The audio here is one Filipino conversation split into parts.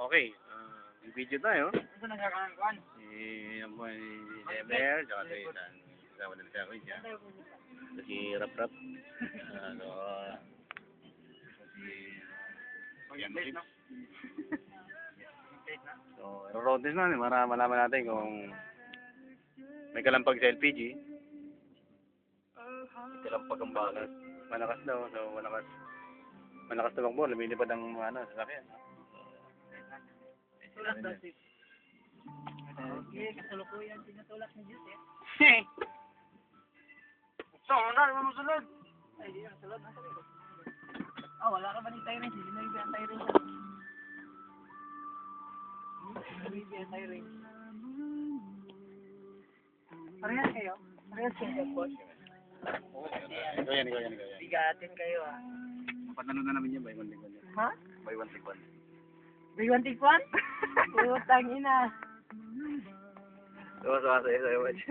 Okay, may video tayo. Ito nagkakakuan. Yan po si Demer, tsaka si Ethan. Kasama nila siya ako dyan. Ito si Rap Rap. Si Yan Tips. So, road test na para malaman natin kung may kalampag sa LPG. Kalampag ang balas. Malakas daw, so malakas tumakbo, lumilipad ang sasakyan. Tulak daw si. Okay, kasulukuyan tinutulak ni Diyos eh. Saan na masunod? Ay, di na sulod na sabi ko. Wala ka ba ni Tyrene? Hindi na yung Tyrene siya. Hindi na yung Tyrene. Parehas kayo? Parehas kayo, boss? Ikaw yan. Bigatin kayo ah. Patalo na namin yan, buy one take one. Ha? Buy one take one. Buy one take one? Putang ina. Suwa sa iyo, watch.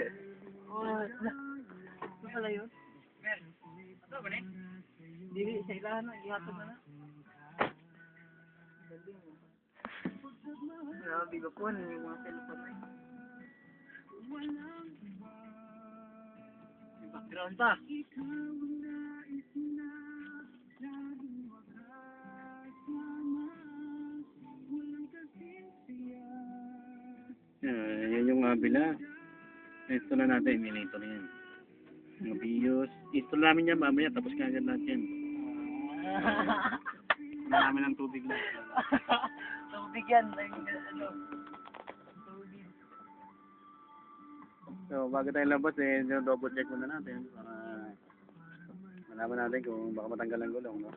Ito pala yun? Ito ba ni? Hindi, sa ilahan na, ihatod na na. Grabe ko po, yung mga cellphone na yun. May background pa. Yan yung bila. Install na natin, emulator yan. Mga BIOS. Install namin yan mamaya, tapos kagad lahat yan. Marami ng tubig na. Tubig yan, ano. Tubig. So, bago tayo labas, double check muna natin para malaman natin kung baka matanggal ang gulong, no?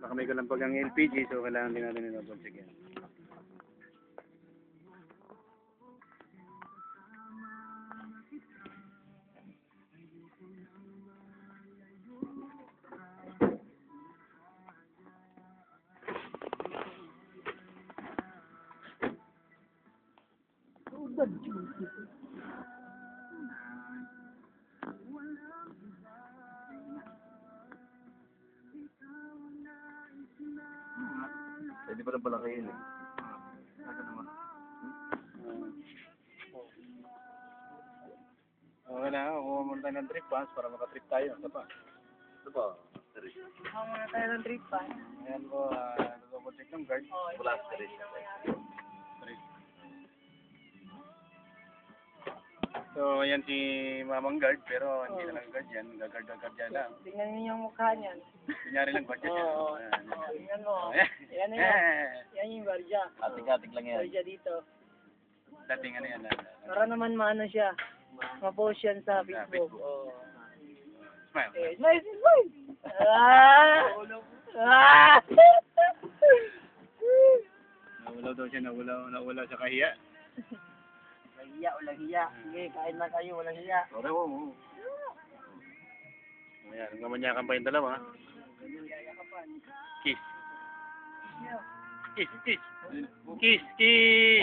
Baka may kalampag ang LPG, so kailangan din natin double check yan. Pwede pa na pala kayo eh. Okay na, kuha muna tayo ng trip pass para makatrip tayo. Ito pa. Trip. Kuha muna tayo ng trip pa. Ayan po, double check ng guard. Wala, trip. So, ayan si Mamang guard, pero hindi na lang guard yan. Guard lang. Tingnan niyo yung mukha niyan. Kunyari lang guard yan. Oo. Tingnan mo. Yan yung guardia. Atik-atik lang yan. Guardia dito. Dating ano yan. Para naman maano siya. Ma-post yan sa Facebook. Smile. Smile! Nawalaw daw siya, nawala sa kahiya. Walang hiya. Sige, kain na kayo, walang hiya. Sorry mo. Ayan, ngamanyakan pa yung dalawa. Kiss. Kiss. Kiss. Kiss. Kiss.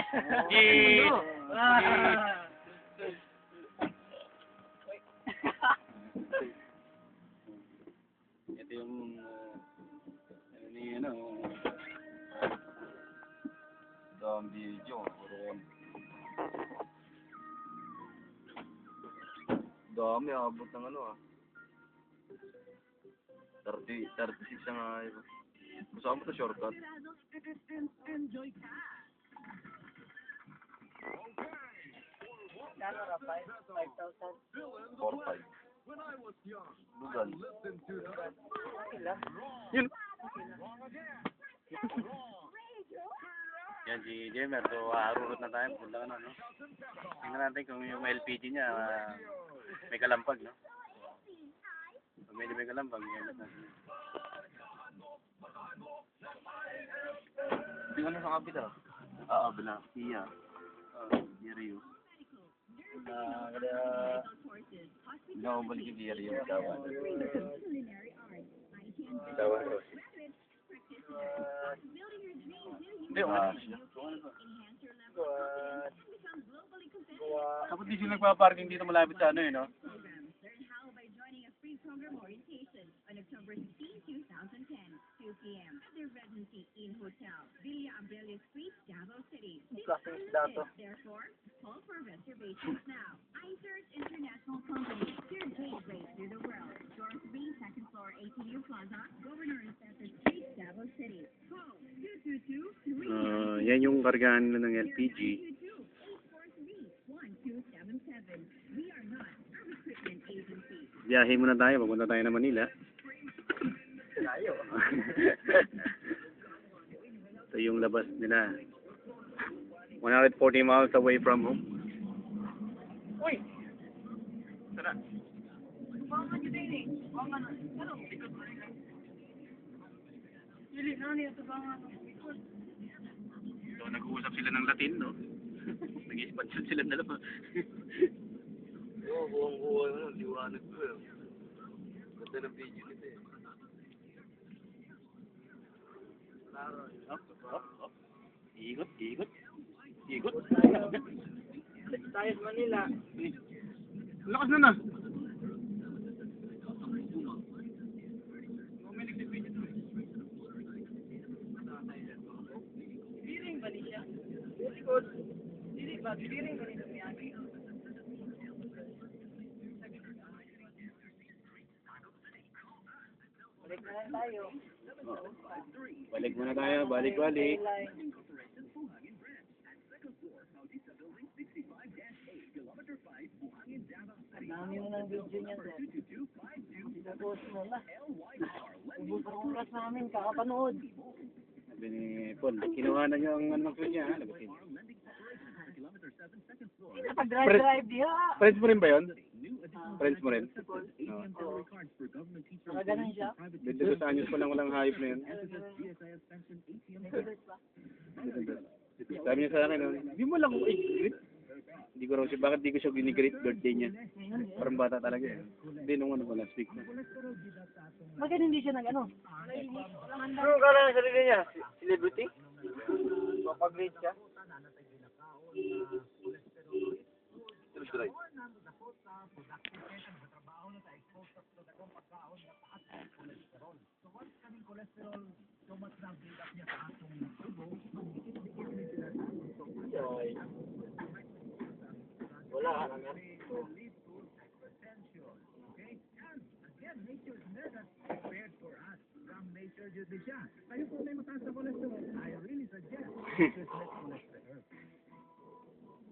Ito yung ang video. Dami, abot ng 36 nga yun. Gusto mo ito shortcut? Kano ra, 5,000? 4-5. Bugal. Ilan? Yun! Yan si Jemer, so arurot na tayo, punta ka na, no? Tingnan natin kung yung LPG niya may kalampag, no? Kung may kalampag, yan natin. Tingnan mo sa kapita. Bila. Iya. Diaryo. Hindi ako balik yung diaryo. Tawan ko. Hindi, Tapos di sila nagpa-parking dito malapit sa ano no? program orientation on October 16, 2010, 2 p.m. at their residency Inn Hotel, Villa Abella Street, Davao City. Klaseng isda to. Therefore, call for reservations now. iSearch International Company, your gateway to the world. Door 3, second floor, ATU Plaza, Governor Center Street, Davao City. Call 222-3. Yan yung kargahan nila ng LPG. 843-1277. We are not a recruitment agency. Biyahe muna tayo, papunta tayo na Manila. Layo. Ito yung labas nila. 140 miles away from home. Uy! Tara. Baka nyo din eh. Baka na. Ano? Dili na niya ito baka na. So, nag-uusap sila ng Latin, no? Nag-expansion sila na lang. Oo, buwang-buwa na. Liwanag ko eh. Ganda ng video nito eh. Up, up, up. Ikot, ikot. Ikot. Tayo sa Manila. Lakas na na. Biring ba ni siya? Likod. Biring ba? Biring ba ni Miyagi? Balik na lang tayo. Balik muna tayo, balik-balik. Dami mo ng video niya, sir. Pinapost mo na. Ubus ang oras namin, kakapanood. Sabi ni Paul, kinuha na niya ang ano niya, ha? Labasin. Nakapag-drive diha. Friends mo rin ba yun? Friends mo rin? Oo. Nakaganon siya. 22 anyos pa lang walang hayop na yun. Nagulot pa. Sabi niya sa akin, hindi mo lang ako i-greet. Hindi ko raw siya, bakit di ko siya gini-greet birthday niya? Parang bata talaga eh. Hindi nung ano ko last week na. Bakit hindi siya nag-ano? Ano kala ng sarili niya? Celebrity? Mapag-greet siya? Wala ka naman.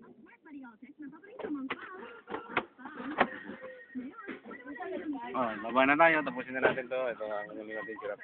Smart Bariotex na paborito mong pao. Ngayon, Baba na tayo, tapusin na natin to. Ito ang ano natin, sirap